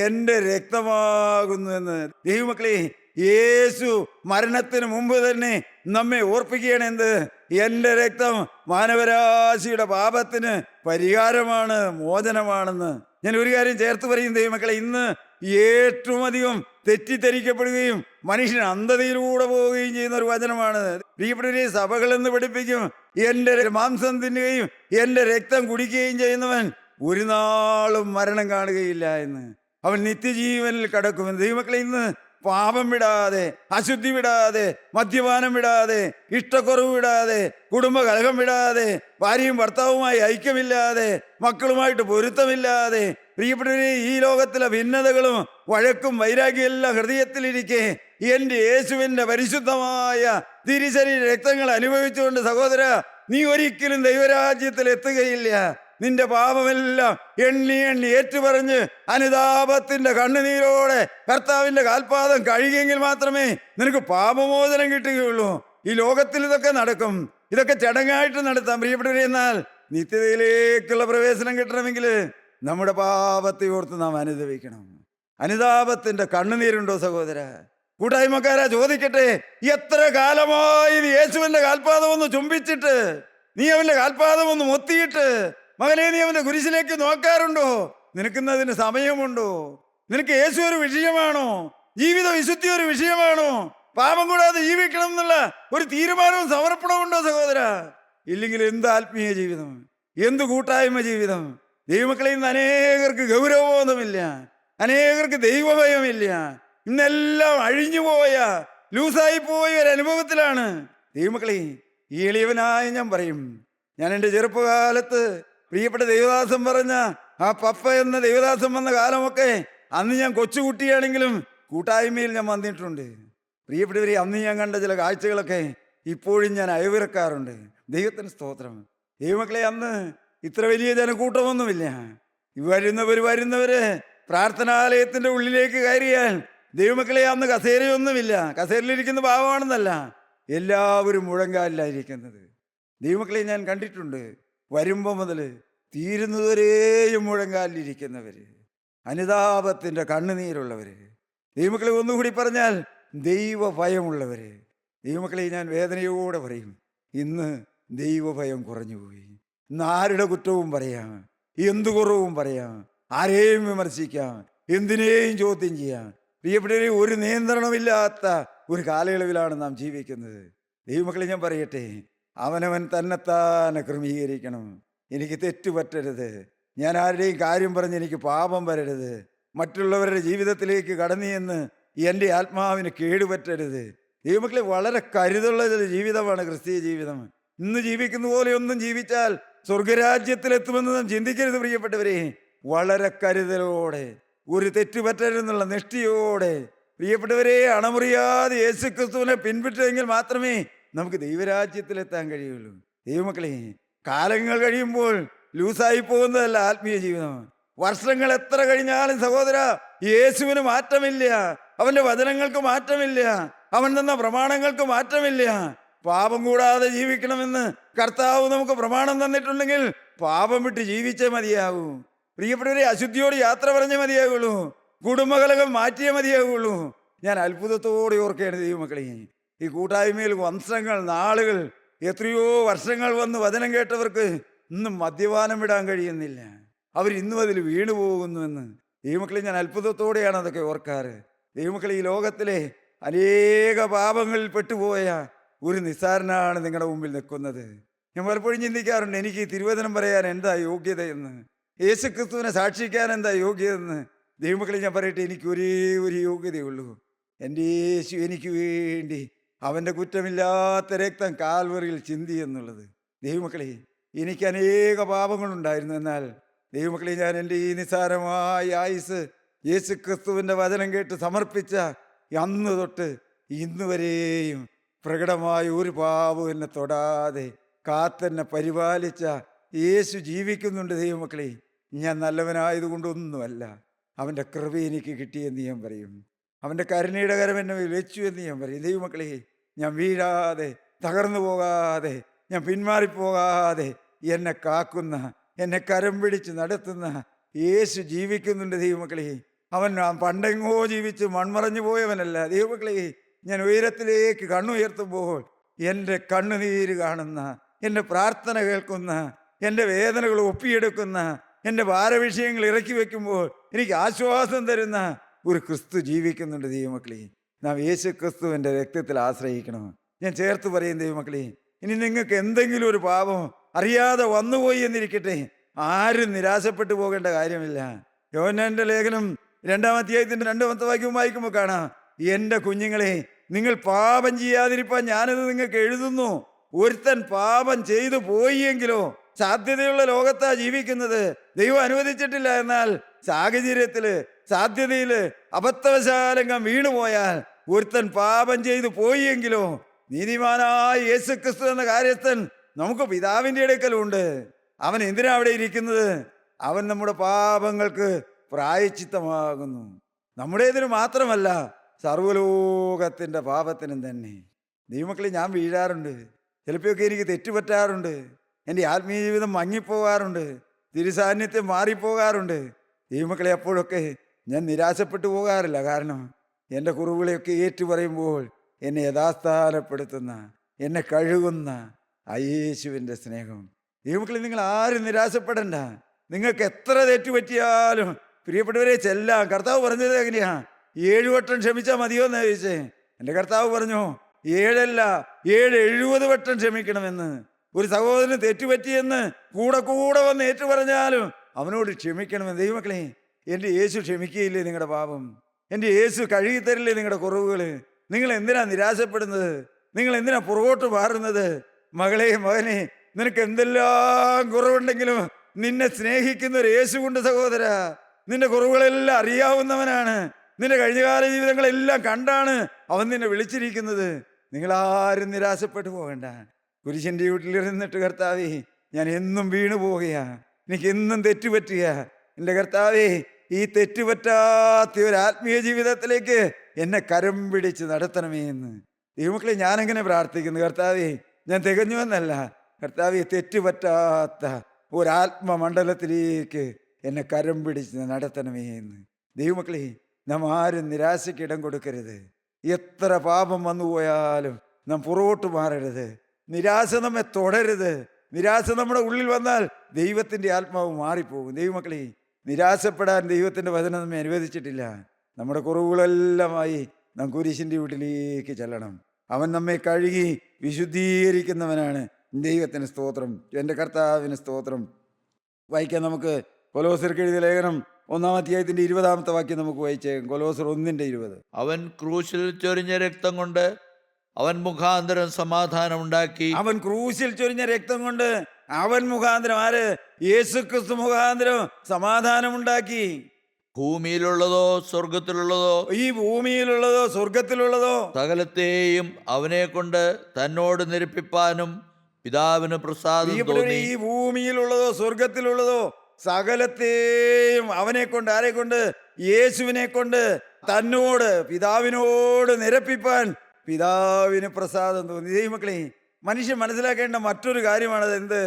എൻ്റെ രക്തമാകുന്നു എന്ന്. ദൈവമക്കളെ, യേശു മരണത്തിന് മുമ്പ് തന്നെ നമ്മെ ഓർപ്പിക്കുകയാണ് എന്ത്? എൻ്റെ രക്തം മാനവരാശിയുടെ പാപത്തിന് പരിഹാരമാണ്, മോചനമാണെന്ന്. ഞാൻ ഒരു കാര്യം ചേർത്ത് പറയും ദൈവമക്കളെ, ഇന്ന് ഏറ്റവും അധികം തെറ്റിദ്ധരിക്കപ്പെടുകയും മനുഷ്യൻ അന്ധതയിലൂടെ പോവുകയും ചെയ്യുന്ന ഒരു വചനമാണ്. പ്രിയപ്പെട്ടവരെ, സഭകളെന്ന് പഠിപ്പിക്കും, എൻ്റെ മാംസം തിന്നുകയും എൻ്റെ രക്തം കുടിക്കുകയും ചെയ്യുന്നവൻ ഒരു നാളും മരണം കാണുകയില്ല എന്ന്, അവൻ നിത്യജീവനിൽ കടക്കുമെന്ന്. ദൈവമക്കളെ, ഇന്ന് പാപം വിടാതെ, അശുദ്ധി വിടാതെ, മദ്യപാനം വിടാതെ, ഇഷ്ടക്കുറവ് വിടാതെ, കുടുംബകലഹം വിടാതെ, ഭാര്യയും ഭർത്താവുമായി ഐക്യമില്ലാതെ, മക്കളുമായിട്ട് പൊരുത്തമില്ലാതെ, പ്രിയപ്പെട്ടവരെ, ഈ ലോകത്തിലെ ഭിന്നതകളും വഴക്കും വൈരാഗ്യം എല്ലാം ഹൃദയത്തിലിരിക്കെ എൻ്റെ യേശുവിൻ്റെ പരിശുദ്ധമായ തിരുശരീര രക്തങ്ങൾ അനുഭവിച്ചുകൊണ്ട് സഹോദര, നീ ഒരിക്കലും ദൈവരാജ്യത്തിൽ എത്തുകയില്ല. നിന്റെ പാപമെല്ലാം എണ്ണി എണ്ണി ഏറ്റുപറഞ്ഞ് അനുതാപത്തിന്റെ കണ്ണുനീരോടെ കർത്താവിന്റെ കാൽപാദം കഴുകിയെങ്കിൽ മാത്രമേ നിനക്ക് പാപമോചനം കിട്ടുകയുള്ളൂ. ഈ ലോകത്തിൽ ഇതൊക്കെ നടക്കും, ഇതൊക്കെ ചടങ്ങായിട്ട് നടത്താം പ്രിയപ്പെട്ടവരെ. എന്നാൽ നിത്യതയിലേക്കുള്ള പ്രവേശനം കിട്ടണമെങ്കിൽ നമ്മുടെ പാപത്തെ ഓർത്ത് നാം അനുദപിക്കണം. അനുതാപത്തിന്റെ കണ്ണുനീരുണ്ടോ സഹോദര? കൂട്ടായ്മക്കാരാ, ചോദിക്കട്ടെ, എത്ര കാലമായി നീ യേശുവിന്റെ കാൽപാദം ഒന്ന് ചുംബിച്ചിട്ട്, നീ അവന്റെ കാൽപാദം ഒന്ന് മൊത്തിയിട്ട്, മകനെ നീ അവന്റെ കുരിശിലേക്ക് നോക്കാറുണ്ടോ? നിനക്കുന്നതിന് സമയമുണ്ടോ? നിനക്ക് യേശു ഒരു വിഷയമാണോ? ജീവിത വിശുദ്ധി ഒരു വിഷയമാണോ? പാപം കൂടാതെ ജീവിക്കണം എന്നുള്ള ഒരു തീരുമാനവും സമർപ്പണവും ഉണ്ടോ സഹോദര? ഇല്ലെങ്കിൽ എന്ത് ആത്മീയ ജീവിതം, എന്ത് കൂട്ടായ്മ ജീവിതം? ദൈവമക്കളെ, ഇന്ന് അനേകർക്ക് ഗൗരവബോധമില്ല, അനേകർക്ക് ദൈവഭയമില്ല. ഇന്നെല്ലാം അഴിഞ്ഞുപോയ, ലൂസായി പോയ ഒരു അനുഭവത്തിലാണ്. ദൈവമക്കളെ, ഈ എളിയവനായ ഞാൻ പറയും, ഞാൻ എൻ്റെ ചെറുപ്പകാലത്ത് പ്രിയപ്പെട്ട ദൈവദാസൻ പറഞ്ഞ ആ പപ്പ എന്ന ദൈവദാസൻ വന്ന കാലമൊക്കെ, അന്ന് ഞാൻ കൊച്ചുകുട്ടിയാണെങ്കിലും കൂട്ടായ്മയിൽ ഞാൻ വന്നിട്ടുണ്ട്. പ്രിയപ്പെട്ടവരെ, അന്ന് ഞാൻ കണ്ട ചില കാഴ്ചകളൊക്കെ ഇപ്പോഴും ഞാൻ അയവിറക്കാറുണ്ട്. ദൈവത്തിന് സ്തോത്രം. ദൈവമക്കളെ, അന്ന് ഇത്ര വലിയ ജനക്കൂട്ടമൊന്നുമില്ല. വരുന്നവര് പ്രാർത്ഥനാലയത്തിന്റെ ഉള്ളിലേക്ക് കയറിയാൽ ദൈവമക്കളെ, അന്ന് കസേരയൊന്നുമില്ല. കസേരയിലിരിക്കുന്ന പാവമാണെന്നല്ല, എല്ലാവരും മുഴങ്കാലിലായിരിക്കുന്നത്. ദൈവമക്കളെ, ഞാൻ കണ്ടിട്ടുണ്ട്, വരുമ്പോൾ മുതൽ തീരുന്നതുവരെയും മുഴങ്കാലിലിരിക്കുന്നവര്, അനുതാപത്തിന്റെ കണ്ണുനീരുള്ളവര്. ദൈവമക്കളെ, ഒന്നുകൂടി പറഞ്ഞാൽ ദൈവഭയമുള്ളവര്. ദൈവമക്കളെ, ഞാൻ വേദനയോടെ പറയും, ഇന്ന് ദൈവഭയം കുറഞ്ഞുപോയി. ഇന്ന് ആരുടെ കുറ്റവും പറയാം, എന്തു കുറവും പറയാം, ആരെയും വിമർശിക്കാം, എന്തിനേയും ചോദ്യം ചെയ്യാം. പ്രിയപ്പെട്ടവരെ, ഒരു നിയന്ത്രണമില്ലാത്ത ഒരു കാലയളവിലാണ് നാം ജീവിക്കുന്നത്. ദൈവമക്കളെ, ഞാൻ പറയട്ടെ, അവനവൻ തന്നെത്താനെ ക്രമീകരിക്കണം. എനിക്ക് തെറ്റുപറ്റരുത്, ഞാൻ ആരുടെയും കാര്യം പറഞ്ഞ് എനിക്ക് പാപം വരരുത്, മറ്റുള്ളവരുടെ ജീവിതത്തിലേക്ക് കടന്നു ചെന്ന് എൻ്റെ ആത്മാവിന് കേടുപറ്റരുത്. ദൈവമക്കളെ, വളരെ കരുതുള്ള ജീവിതമാണ് ക്രിസ്തീയ ജീവിതം. ഇന്ന് ജീവിക്കുന്ന പോലെ ഒന്നും ജീവിച്ചാൽ സ്വർഗരാജ്യത്തിലെത്തുമെന്ന് നാം ചിന്തിക്കരുത് പ്രിയപ്പെട്ടവരെ. വളരെ കരുതലോടെ, ഒരു തെറ്റുപറ്റരുതെന്നുള്ള നിഷ്ഠയോടെ, പ്രിയപ്പെട്ടവരെ, അണമുറിയാതെ യേശുക്രിസ്തുവിനെ പിൻപറ്റെങ്കിൽ മാത്രമേ നമുക്ക് ദൈവരാജ്യത്തിലെത്താൻ കഴിയുള്ളൂ. ദൈവമക്കളെ, കാലങ്ങൾ കഴിയുമ്പോൾ ലൂസായി പോകുന്നതല്ല ആത്മീയ ജീവിതം. വർഷങ്ങൾ എത്ര കഴിഞ്ഞാലും സഹോദര, യേശുവിന് മാറ്റമില്ല, അവന്റെ വചനങ്ങൾക്ക് മാറ്റമില്ല, അവൻ തന്ന പ്രമാണങ്ങൾക്ക് മാറ്റമില്ല. പാപം കൂടാതെ ജീവിക്കണമെന്ന് കർത്താവ് നമുക്ക് പ്രമാണം തന്നിട്ടുണ്ടെങ്കിൽ പാപം വിട്ട് ജീവിച്ചേ മതിയാകൂ. പ്രിയപ്പെട്ടവരെ, അശുദ്ധിയോട് യാത്ര പറഞ്ഞേ മതിയാകുള്ളൂ, കുടുംബകലകം മാറ്റിയേ മതിയാകുള്ളൂ. ഞാൻ അത്ഭുതത്തോടെ ഓർക്കുകയാണ് ദൈവമക്കളെ, ഈ കൂട്ടായ്മയിൽ വംശങ്ങൾ, നാളുകൾ, എത്രയോ വർഷങ്ങൾ വന്ന് വചനം കേട്ടവർക്ക് ഇന്നും മദ്യപാനം വിടാൻ കഴിയുന്നില്ല. അവരിന്നും അതിൽ വീണു പോകുന്നുവെന്ന്. ദൈവമക്കളെ, ഞാൻ അത്ഭുതത്തോടെയാണ് അതൊക്കെ ഓർക്കാറ്. ദൈവമക്കളെ, ഈ ലോകത്തിലെ അനേക പാപങ്ങളിൽ പെട്ടുപോയ ഒരു നിസ്സാരനാണ് നിങ്ങളുടെ മുമ്പിൽ നിൽക്കുന്നത്. ഞാൻ പലപ്പോഴും ചിന്തിക്കാറുണ്ട്, എനിക്ക് ഈ തിരുവചനം പറയാൻ എന്താ യോഗ്യതയെന്ന്, യേശുക്രിസ്തുവിനെ സാക്ഷിക്കാൻ എന്താ യോഗ്യതെന്ന്. ദൈവമക്കളെ ഞാൻ പറയട്ടെ, എനിക്ക് ഒരേ ഒരു യോഗ്യതയുള്ളൂ. എൻ്റെ യേശു എനിക്ക് വേണ്ടി അവൻ്റെ കുറ്റമില്ലാത്ത രക്തം കാൽവറിയിൽ ചിന്തി എന്നുള്ളത്. ദൈവമക്കളെ, എനിക്ക് അനേക പാപങ്ങളുണ്ടായിരുന്നു. എന്നാൽ ദൈവമക്കളെ, ഞാൻ എൻ്റെ ഈ നിസ്സാരമായ ആയുസ് യേശു ക്രിസ്തുവിൻ്റെ വചനം കേട്ട് സമർപ്പിച്ച അന്ന് തൊട്ട് ഇന്ന് വരെയും പ്രകടമായ ഒരു പാപവും എന്നെ തൊടാതെ കാത്തെന്നെ പരിപാലിച്ച യേശു ജീവിക്കുന്നുണ്ട്. ദൈവമക്കളെ, ഞാൻ നല്ലവനായതുകൊണ്ടൊന്നുമല്ല, അവൻ്റെ കൃപ എനിക്ക് കിട്ടിയെന്ന് ഞാൻ പറയും. അവൻ്റെ കരുണയുടെ കരം എന്നെ വെച്ചു എന്ന് ഞാൻ പറയും. ദൈവമക്കളെ, ഞാൻ വീഴാതെ, തകർന്നു പോകാതെ, ഞാൻ പിന്മാറിപ്പോകാതെ എന്നെ കാക്കുന്ന, എന്നെ കരം പിടിച്ച് നടത്തുന്ന യേശു ജീവിക്കുന്നുണ്ട്. ദൈവമക്കളെ, അവൻ പണ്ടെങ്ങോ ജീവിച്ച് മൺമറഞ്ഞു പോയവനല്ല. ദൈവമക്കളെ, ഞാൻ ഉയരത്തിലേക്ക് കണ്ണുയർത്തുമ്പോൾ എൻ്റെ കണ്ണുനീര് കാണുന്ന, എൻ്റെ പ്രാർത്ഥന കേൾക്കുന്ന, എൻ്റെ വേദനകൾ ഒപ്പിയെടുക്കുന്ന, എൻ്റെ ഭാരവിഷയങ്ങൾ ഇറക്കി വെക്കുമ്പോൾ എനിക്ക് ആശ്വാസം തരുന്ന ഒരു ക്രിസ്തു ജീവിക്കുന്നുണ്ട്. ദൈവമക്കളെ, നാം യേശു ക്രിസ്തുവിൻ്റെ രക്തത്തിൽ ആശ്രയിക്കണം. ഞാൻ ചേർത്ത് പറയും ദൈവമക്കളെ, ഇനി നിങ്ങൾക്ക് എന്തെങ്കിലും ഒരു പാപം അറിയാതെ വന്നുപോയി എന്നിരിക്കട്ടെ, ആരും നിരാശപ്പെട്ടു പോകേണ്ട കാര്യമില്ല. യോഹന്നാന്റെ ലേഖനം 2-ാം അധ്യായത്തിന്റെ 2-ാമത്തെ വാക്യവും വായിക്കുമ്പോൾ കാണാം, എൻ്റെ കുഞ്ഞുങ്ങളെ, നിങ്ങൾ പാപം ചെയ്യാതിരിപ്പാൻ ഞാനത് നിങ്ങൾക്ക് എഴുതുന്നു. ഒരുത്തൻ പാപം ചെയ്തു പോയിയെങ്കിലോ, സാധ്യതയുള്ള ലോകത്താ ജീവിക്കുന്നത്, ദൈവം അനുവദിച്ചിട്ടില്ല. എന്നാൽ സാധ്യതയില് അബദ്ധവശാലംഗം വീണുപോയാൽ ഒരുത്തൻ പാപം ചെയ്തു പോയിയെങ്കിലോ, നീതിമാനായ യേശു ക്രിസ്തു എന്ന കാര്യസ്ഥൻ നമുക്ക് പിതാവിൻ്റെ അടുക്കലുണ്ട്. അവൻ എന്തിനാ അവിടെ ഇരിക്കുന്നത്? അവൻ നമ്മുടെ പാപങ്ങൾക്ക് പ്രായശ്ചിത്തമാകുന്നു. നമ്മുടേതിന് മാത്രമല്ല, സർവ്വലോകത്തിൻ്റെ പാപത്തിനും തന്നെ. ദൈവമക്കളെ, ഞാൻ വീഴാറുണ്ട്, ചിലപ്പോഴൊക്കെ എനിക്ക് തെറ്റുപറ്റാറുണ്ട്, എൻ്റെ ആത്മീയ ജീവിതം മങ്ങിപ്പോകാറുണ്ട്, തിരുസാന്നിധ്യം മാറിപ്പോകാറുണ്ട്. ദൈവമക്കളെ, അപ്പോഴൊക്കെ ഞാൻ നിരാശപ്പെട്ടു പോകാറില്ല. കാരണം എൻ്റെ കുറവുകളെയൊക്കെ ഏറ്റുപറയുമ്പോൾ എന്നെ യഥാസ്ഥാനപ്പെടുത്തുന്ന, എന്നെ കഴുകുന്ന ആ യേശുവിൻ്റെ സ്നേഹം. ദൈവമക്കളെ, നിങ്ങൾ ആരും നിരാശപ്പെടണ്ട. നിങ്ങൾക്ക് എത്ര തെറ്റുപറ്റിയാലും പ്രിയപ്പെട്ടവരെ ചെല്ലാം. കർത്താവ് പറഞ്ഞത് എങ്ങനെയാ? 7 വട്ടം ക്ഷമിച്ചാൽ മതിയോ എന്ന് ചോദിച്ചേ. എൻ്റെ കർത്താവ് പറഞ്ഞു 7 അല്ല 70 വട്ടം ക്ഷമിക്കണമെന്ന്. ഒരു സഹോദരന് തെറ്റുപറ്റിയെന്ന് കൂടെ വന്ന് ഏറ്റു പറഞ്ഞാലും അവനോട് ക്ഷമിക്കണമെന്ന്. ദൈവമക്കളെ, എൻ്റെ യേശു ക്ഷമിക്കുകയില്ലേ നിങ്ങളുടെ പാപം? എൻ്റെ യേശു കഴുകിത്തരില്ലേ നിങ്ങളുടെ കുറവുകൾ? നിങ്ങൾ എന്തിനാ നിരാശപ്പെടുന്നത്? നിങ്ങൾ എന്തിനാ പുറകോട്ട് മാറുന്നത്? മകളെ, മകനെ, നിനക്ക് എന്തെല്ലാം കുറവുണ്ടെങ്കിലും നിന്നെ സ്നേഹിക്കുന്ന ഒരു യേശുവുണ്ട് സഹോദര. നിന്റെ കുറവുകളെല്ലാം അറിയാവുന്നവനാണ്. നിന്റെ കഴിഞ്ഞകാല ജീവിതങ്ങളെല്ലാം കണ്ടാണ് അവൻ നിന്നെ വിളിച്ചിരിക്കുന്നത്. നിങ്ങളാരും നിരാശപ്പെട്ടു പോകണ്ട. കുരിശിൻ്റെ വീട്ടിലിരുന്നിട്ട്, കർത്താവേ, ഞാൻ എന്നും വീണു പോവുകയാ, എനിക്ക് എന്നും തെറ്റുപറ്റുക. എൻ്റെ കർത്താവേ, ഈ തെറ്റുപറ്റാത്ത ഒരു ആത്മീയ ജീവിതത്തിലേക്ക് എന്നെ കരം പിടിച്ച് നടത്തണമേ എന്ന്. ദൈവമക്കളെ, ഞാനെങ്ങനെ പ്രാർത്ഥിക്കുന്നു? കർത്താവേ, ഞാൻ തികഞ്ഞുവെന്നല്ല, കർത്താവേ, തെറ്റുപറ്റാത്ത ഒരാത്മമണ്ഡലത്തിലേക്ക് എന്നെ കരം പിടിച്ച് നടത്തണമേ എന്ന്. ദൈവമക്കളെ, നാം ആരും നിരാശയ്ക്ക് ഇടം കൊടുക്കരുത്. എത്ര പാപം വന്നു പോയാലും നാം പുറകോട്ട് മാറരുത്. നിരാശ നമ്മെ തുടരുത്. നിരാശ നമ്മുടെ ഉള്ളിൽ വന്നാൽ ദൈവത്തിൻ്റെ ആത്മാവ് മാറിപ്പോകും. ദൈവമക്കളെ, നിരാശപ്പെടാൻ ദൈവത്തിൻ്റെ വചനം നമ്മെ അനുവദിച്ചിട്ടില്ല. നമ്മുടെ കുറവുകളെല്ലാമായി നാം കുരിശിൻ്റെ വീട്ടിലേക്ക് ചെല്ലണം. അവൻ നമ്മെ കഴുകി വിശുദ്ധീകരിക്കുന്നവനാണ്. ദൈവത്തിന് സ്തോത്രം, എൻ്റെ കർത്താവിന് സ്തോത്രം. വായിക്കാൻ നമുക്ക് കൊലോസ്യർക്ക് എഴുതിയ ലേഖനം 1-ാം അധ്യായത്തിന്റെ 20-ാമത്തെ വാക്യം നമുക്ക് വായിച്ചേക്കാം. കൊലോസ്യർ 1:20. അവൻ ക്രൂശിൽ ചൊരിഞ്ഞ രക്തം കൊണ്ട് അവൻ മുഖാന്തരം സമാധാനം ഉണ്ടാക്കി. അവൻ ക്രൂശിൽ ചൊരിഞ്ഞ രക്തം കൊണ്ട് അവൻ മുഖാന്തരം, ആര്? യേശുക്രിസ്തു മുഖാന്തരം സമാധാനം ഉണ്ടാക്കി. ഭൂമിയിലുള്ളതോ സ്വർഗത്തിലുള്ളതോ, ഈ ഭൂമിയിലുള്ളതോ സ്വർഗത്തിലുള്ളതോ, സകലത്തെയും അവനെ കൊണ്ട് തന്നോട് നിരപ്പിപ്പാനും പിതാവിന് പ്രസാദം തോന്നി. ഈ ഭൂമിയിലുള്ളതോ സ്വർഗത്തിലുള്ളതോ സകലത്തെയും അവനെ കൊണ്ട്, ആരെ കൊണ്ട്? യേശുവിനെ കൊണ്ട് തന്നോട്, പിതാവിനോട് നിരപ്പിപ്പാൻ പിതാവിന് പ്രസാദം തോന്നി. ദൈവമക്കളെ, മനുഷ്യൻ മനസ്സിലാക്കേണ്ട മറ്റൊരു കാര്യമാണത്. എന്ത്?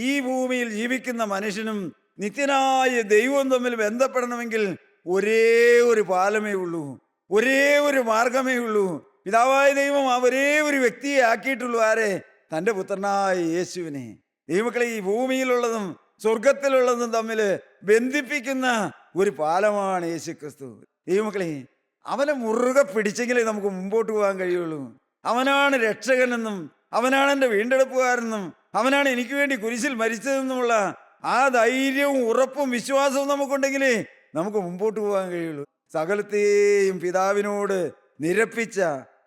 ഈ ഭൂമിയിൽ ജീവിക്കുന്ന മനുഷ്യനും നിത്യനായ ദൈവവും തമ്മിൽ ബന്ധപ്പെടണമെങ്കിൽ ഒരേ ഒരു പാലമേ ഉള്ളൂ, ഒരേ ഒരു മാർഗമേ ഉള്ളൂ. പിതാവായ ദൈവം ആ ഒരേ ഒരു വ്യക്തിയെ ആക്കിയിട്ടുള്ളൂ. ആരെ? തൻ്റെ പുത്രനായ യേശുവിനെ. ദൈവമക്കളെ, ഈ ഭൂമിയിലുള്ളതും സ്വർഗത്തിലുള്ളതും തമ്മിൽ ബന്ധിപ്പിക്കുന്ന ഒരു പാലമാണ് യേശു ക്രിസ്തു. ദൈവമക്കളെ, അവനെ മുറുകെ പിടിച്ചെങ്കിലേ നമുക്ക് മുമ്പോട്ട് പോകാൻ കഴിയുള്ളൂ. അവനാണ് രക്ഷകനെന്നും അവനാണ് എൻ്റെ വീണ്ടെടുപ്പുകാരെന്നും അവനാണ് എനിക്ക് വേണ്ടി കുരിശിൽ മരിച്ചതെന്നുമുള്ള ആ ധൈര്യവും ഉറപ്പും വിശ്വാസവും നമുക്കുണ്ടെങ്കിലേ നമുക്ക് മുമ്പോട്ട് പോകാൻ കഴിയുള്ളൂ. സകലത്തെയും പിതാവിനോട് നിരപ്പിച്ച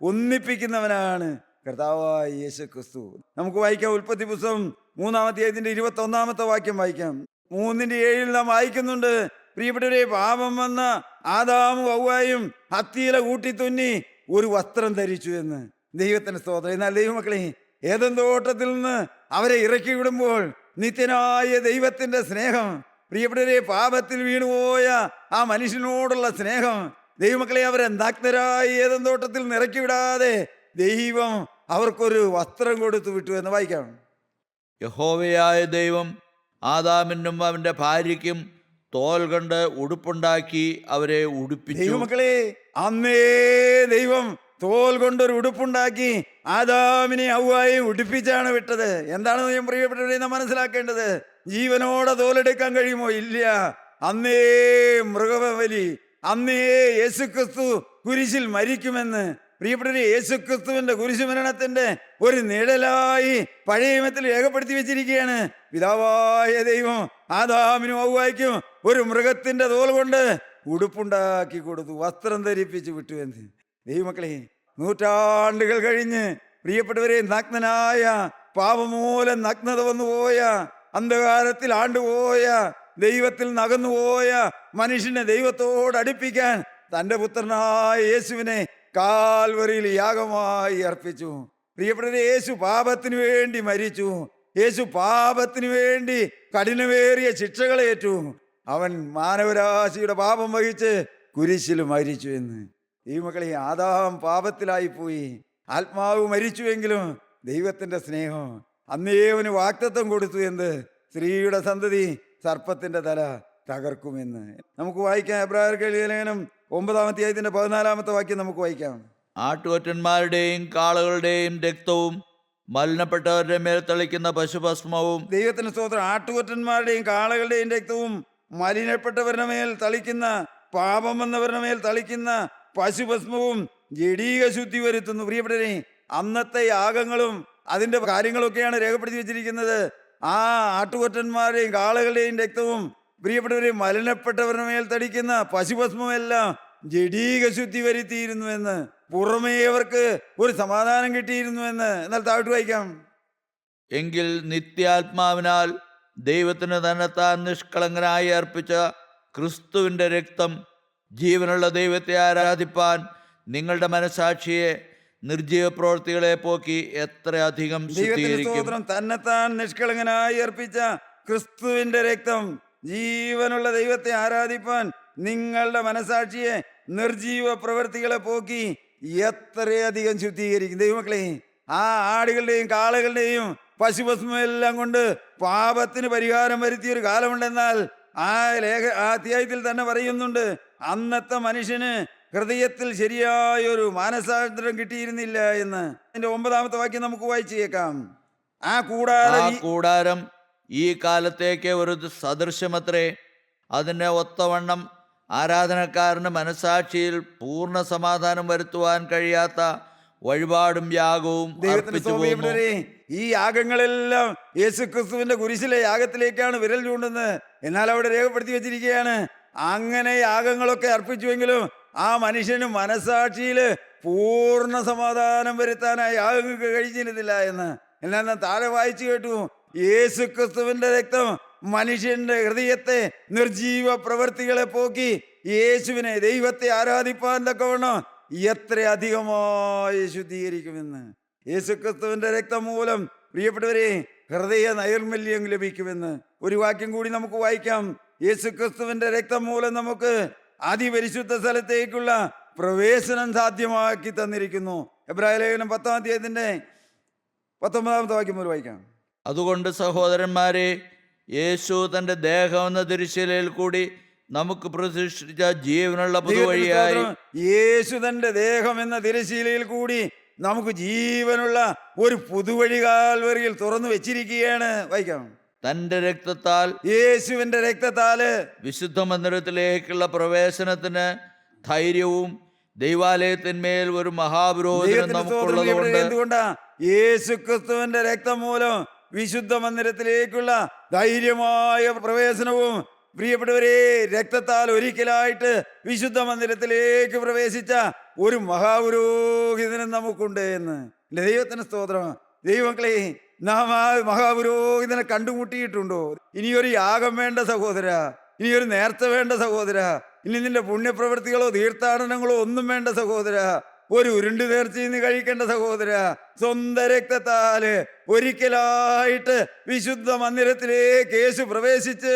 ഒന്നിപ്പിക്കുന്നവനാണ് കർത്താവായ യേശു ക്രിസ്തു. നമുക്ക് വായിക്കാം ഉൽപ്പത്തി പുസ്തകം 3-ാമത്തെ വാക്യം വായിക്കാം. 3:7 നാം വായിക്കുന്നുണ്ട്, പ്രിയപ്പെട്ടവരെ, പാപം വന്ന ആദാമും ഹവ്വായും ഹത്തിയില കൂട്ടി തുന്നി ഒരു വസ്ത്രം ധരിച്ചു എന്ന്. ദൈവത്തിന് സ്തോത്രം. എന്നാൽ ദൈവമക്കളെ, ഏദൻ തോട്ടത്തിൽ നിന്ന് അവരെ ഇറക്കി വിടുമ്പോൾ നിത്യനായ ദൈവത്തിന്റെ സ്നേഹം, പ്രിയപ്പെട്ടവരെ, പാപത്തിൽ വീണുപോയ ആ മനുഷ്യനോടുള്ള സ്നേഹം, ദൈവമക്കളെ, അവരെ നഗ്നരായി ഏദൻ തോട്ടത്തിൽ നിറക്കി വിടാതെ ദൈവം അവർക്കൊരു വസ്ത്രം കൊടുത്തു വിട്ടു എന്ന് വായിക്കാം. യഹോവയായ ദൈവം ആദാമിനും അവന്റെ ഭാര്യയ്ക്കും തോൽ കൊണ്ട് ഉടുപ്പുണ്ടാക്കി അവരെ ഉടുപ്പിച്ചു. ദൈവമക്കളെ, അന്നേ ദൈവം തോൽ കൊണ്ടൊരു ഉടുപ്പുണ്ടാക്കി ആദാമിനെ ഹവ്വായെയും ഉടുപ്പിച്ചാണ് വിട്ടത്. എന്താണെന്ന് ഞാൻ പ്രിയപ്പെട്ടവരെ നാം മനസ്സിലാക്കേണ്ടത്, ജീവനോടെ തോലെടുക്കാൻ കഴിയുമോ? ഇല്ല. അന്നേ മൃഗബലി, അന്നേ യേശുക്രിസ്തു കുരിശിൽ മരിക്കുമെന്ന്, പ്രിയപ്പെട്ടവരെ, യേശുക്രിസ്തുവിന്റെ കുരിശുമരണത്തിന്റെ ഒരു നിഴലായി പഴയ നിയമത്തിൽ രേഖപ്പെടുത്തി വെച്ചിരിക്കുകയാണ്. പിതാവായ ദൈവം ആദാമിനും ഹവ്വായ്ക്കും ഒരു മൃഗത്തിന്റെ തോൽ കൊണ്ട് ഉടുപ്പുണ്ടാക്കി കൊടുത്തു, വസ്ത്രം ധരിപ്പിച്ചു വിട്ടു എന്ന്. ദൈവമക്കളെ, നൂറ്റാണ്ടുകൾ കഴിഞ്ഞ് പ്രിയപ്പെട്ടവരെ, നഗ്നനായ, പാപമൂലം നഗ്നത വന്നുപോയ, അന്ധകാരത്തിൽ ആണ്ടുപോയ, ദൈവത്തിൽ നകന്നുപോയ മനുഷ്യനെ ദൈവത്തോട് അടുപ്പിക്കാൻ തൻ്റെ പുത്രനായ യേശുവിനെ കാൽവരിയിൽ യാഗമായി അർപ്പിച്ചു. പ്രിയപ്പെട്ടവരെ, യേശു പാപത്തിന് വേണ്ടി മരിച്ചു. യേശു പാപത്തിന് വേണ്ടി കഠിനമേറിയ ശിക്ഷകളേറ്റു. അവൻ മാനവരാശിയുടെ പാപം വഹിച്ച് കുരിശിൽ മരിച്ചു എന്ന്. ഈ മക്കളെ, ആദാം പാപത്തിലായിപ്പോയി, ആത്മാവ് മരിച്ചുവെങ്കിലും ദൈവത്തിന്റെ സ്നേഹം അന്നേ അവന് വാഗ്ദത്തം കൊടുത്തു. എന്ത്? സ്ത്രീയുടെ സന്തതി സർപ്പത്തിന്റെ തല തകർക്കുമെന്ന്. നമുക്ക് വായിക്കാം. എബ്രായർക്ക് എഴുതിയ ലേഖനം 9-ാമത്തെ വാക്യം നമുക്ക് വായിക്കാം. ആട്ടുകൊറ്റന്മാരുടെയും കാളകളുടെയും രക്തവും മലിനപ്പെട്ടവരുടെ മേൽ തളിക്കുന്ന പശുഭസ്മവും. ദൈവത്തിന് സ്തോത്രം. ആട്ടുകൊറ്റന്മാരുടെയും കാളകളുടെയും രക്തവും മലിനപ്പെട്ടവരുടെ മേൽ തളിക്കുന്ന, പാപം വന്നവരുടെ മേൽ തളിക്കുന്ന പശുഭസ്മവും ജഡീക ശുദ്ധി വരുത്തുന്നു. പ്രിയപ്പെട്ടവരെ, അന്നത്തെ യാഗങ്ങളും അതിന്റെ കാര്യങ്ങളൊക്കെയാണ് രേഖപ്പെടുത്തി വെച്ചിരിക്കുന്നത്. ആ ആട്ടുകൊറ്റന്മാരുടെയും കാളകളുടെയും രക്തവും, പ്രിയപ്പെട്ടവരെ, മലിനപ്പെട്ടവരുടെ മേൽ തളിക്കുന്ന പശുഭസ്മമെല്ലാം ജഡീക ശുദ്ധി വരുത്തിയിരുന്നു എന്ന്, പുറമേ അവർക്ക് ഒരു സമാധാനം കിട്ടിയിരുന്നു എന്ന്. എന്നാൽ താഴോട്ട് വായിക്കാം. എങ്കിൽ നിത്യാത്മാവിനാൽ ദൈവത്തിന് തന്നെത്താൻ നിഷ്കളങ്കനായി അർപ്പിച്ച ക്രിസ്തുവിൻ്റെ രക്തം ജീവനുള്ള ദൈവത്തെ ആരാധിപ്പാൻ നിങ്ങളുടെ മനസാക്ഷിയെ നിർജീവ പ്രവൃത്തികളെ പോക്കി എത്രയധികം ശുദ്ധീകരിക്കും. തന്നെത്താൻ നിഷ്കളങ്കനായി അർപ്പിച്ച ക്രിസ്തുവിന്റെ രക്തം ജീവനുള്ള ദൈവത്തെ ആരാധിപ്പാൻ നിങ്ങളുടെ മനസാക്ഷിയെ നിർജീവ പ്രവൃത്തികളെ പോക്കി എത്രയധികം ശുദ്ധീകരിക്കും. ദൈവമക്കളെ, ആ ആടുകളുടെയും കാളകളുടെയും പശുപസ്മെല്ലാം കൊണ്ട് പാപത്തിന് പരിഹാരം വരുത്തിയൊരു കാലമുണ്ടെന്നാൽ ആ അധ്യായത്തിൽ തന്നെ പറയുന്നുണ്ട്, അന്നത്തെ മനുഷ്യന് ഹൃദയത്തിൽ ശരിയായൊരു മാനസാന്തരം കിട്ടിയിരുന്നില്ല എന്ന്. അതിന്റെ 9-ാമത്തെ വാക്യം നമുക്ക് വായിച്ചു കേൾക്കാം. ആ കൂടാരം ഈ കാലത്തേക്ക് ഒരു സദൃശ്യമത്രേ. അതിനെ ഒത്തവണ്ണം ആരാധനക്കാരന് മനസാക്ഷിയിൽ പൂർണ്ണ സമാധാനം വരുത്തുവാൻ കഴിയാത്ത വഴിപാടും യാഗവും അർപ്പിച്ചു പോകുന്നു. ഈ യാഗങ്ങളെല്ലാം യേശുക്രിസ്തുവിന്റെ കുരിശിലെ യാഗത്തിലേക്കാണ് വിരൽ ചൂണ്ടുന്നത്. എന്നാൽ അവിടെ രേഖപ്പെടുത്തി വെച്ചിരിക്കുകയാണ്, അങ്ങനെ യാഗങ്ങളൊക്കെ അർപ്പിച്ചുവെങ്കിലും ആ മനുഷ്യന് മനസാക്ഷിയിൽ പൂർണ്ണ സമാധാനം വരുത്താനായി യാഗങ്ങൾക്ക് കഴിഞ്ഞിരുന്നില്ല എന്ന്. എന്നാൽ ഞാൻ താഴെ വായിച്ചു കേട്ടു, യേശുക്രിസ്തുവിന്റെ രക്തം മനുഷ്യന്റെ ഹൃദയത്തെ നിർജീവ പ്രവൃത്തികളെ പോക്കി യേശുവിനെ, ദൈവത്തെ ആരാധിപ്പാൻ തക്കവണ്ണം എത്ര അധികമായി ശുദ്ധീകരിക്കുമെന്ന്. യേശുക്രിസ്തുവിന്റെ രക്തം മൂലം പ്രിയപ്പെട്ടവരെ ഹൃദയ നൈർമല്യം ലഭിക്കുമെന്ന്. ഒരു വാക്യം കൂടി നമുക്ക് വായിക്കാം. യേശുക്രിസ്തുവിന്റെ രക്തം മൂലം നമുക്ക് അതിപരിശുദ്ധ സ്ഥലത്തേക്കുള്ള പ്രവേശനം സാധ്യമാക്കി തന്നിരിക്കുന്നു. എബ്രായ ലേഖനം 10-ാം 19-ാമത്തെ വാക്യം മുതൽ വായിക്കാം. അതുകൊണ്ട് സഹോദരന്മാരെ, യേശു തന്റെ ദേഹം എന്ന തിരുശീലയിൽ കൂടി നമുക്ക് പ്രതിഷ്ഠിച്ച ജീവനുള്ള പുതുവഴിയായി, യേശു തന്റെ ദേഹം എന്ന തിരുശീലയിൽ കൂടി നമുക്ക് ജീവനുള്ള ഒരു പുതുവഴി കാൽവരിയിൽ തുറന്നു വെച്ചിരിക്കുകയാണ്. വായിക്കാം. തന്റെ രക്തത്താൽ, യേശുവിന്റെ രക്തത്താല് വിശുദ്ധ മന്ദിരത്തിലേക്കുള്ള പ്രവേശനത്തിന് ധൈര്യവും ദൈവാലയത്തിന്മേൽ ഒരു മഹാപുരോഹിതനും നമുക്കുള്ളതുകൊണ്ട്. എന്തുകൊണ്ടാ? യേശുക്രിസ്തുവിന്റെ രക്തം മൂലം വിശുദ്ധ മന്ദിരത്തിലേക്കുള്ള ധൈര്യമായ പ്രവേശനവും പ്രിയപ്പെട്ടവരെ, രക്തത്താൽ ഒരിക്കലായിട്ട് വിശുദ്ധ മന്ദിരത്തിലേക്ക് പ്രവേശിച്ച ഒരു മഹാപുരോഹിതനും നമുക്കുണ്ട് എന്ന്. എൻ്റെ ദൈവത്തിന് സ്തോത്രം. ദൈവമക്കളെ, നാം ആ മഹാപുരോഹിതനെ കണ്ടുമുട്ടിയിട്ടുണ്ടോ? ഇനിയൊരു യാഗം വേണ്ട സഹോദര, ഇനിയൊരു നേർച്ച വേണ്ട സഹോദര, ഇനി നിന്റെ പുണ്യപ്രവൃത്തികളോ തീർത്ഥാടനങ്ങളോ ഒന്നും വേണ്ട സഹോദര. ഒരു ഉരുണ്ടു നേർച്ചയിന്ന് കഴിക്കേണ്ട സഹോദര. സ്വന്തം രക്തത്താല് ഒരിക്കലായിട്ട് വിശുദ്ധ മന്ദിരത്തിലേക്ക് യേശു പ്രവേശിച്ച്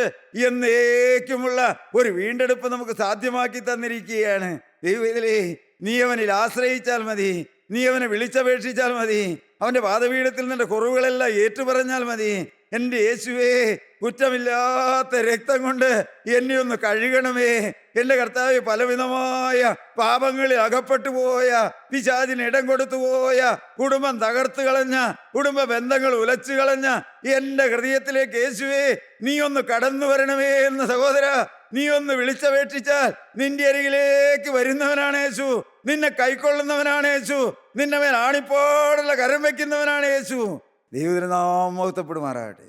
എന്നേക്കുമുള്ള ഒരു വീണ്ടെടുപ്പ് നമുക്ക് സാധ്യമാക്കി തന്നിരിക്കുകയാണ്. ദൈവത്തിലേ, നീ അവനിൽ ആശ്രയിച്ചാൽ മതി, നീ അവനെ വിളിച്ചപേക്ഷിച്ചാൽ മതി, അവൻ്റെ പാദപീഠത്തിൽ നിന്റെ കുറവുകളെല്ലാം ഏറ്റുപറഞ്ഞാൽ മതി. എൻ്റെ യേശുവേ, കുറ്റമില്ലാത്ത രക്തം കൊണ്ട് എന്നെ ഒന്ന് കഴുകണമേ. എൻ്റെ കർത്താവേ, പലവിധമായ പാപങ്ങളിൽ അകപ്പെട്ടു പോയ, പിശാചിന് ഇടം കൊടുത്തു പോയ, കുടുംബം തകർത്തു കളഞ്ഞ, കുടുംബ ബന്ധങ്ങൾ ഉലച്ചു കളഞ്ഞ എൻ്റെ ഹൃദയത്തിലേക്ക് യേശുവേ നീ ഒന്ന് കടന്നു വരണമേ എന്ന് സഹോദര നീ ഒന്ന് വിളിച്ചപേക്ഷിച്ചാൽ നിന്റെ അരികിലേക്ക് വരുന്നവനാണ് യേശു. നിന്നെ കൈക്കൊള്ളുന്നവനാണ് യേശു. നിന്നെ മേൽ ആണിപ്പോടുള്ള കരം വയ്ക്കുന്നവനാണ് യേശു. ദൈവത്തിന് നാം മഹത്വപ്പെടുമാറാകട്ടെ.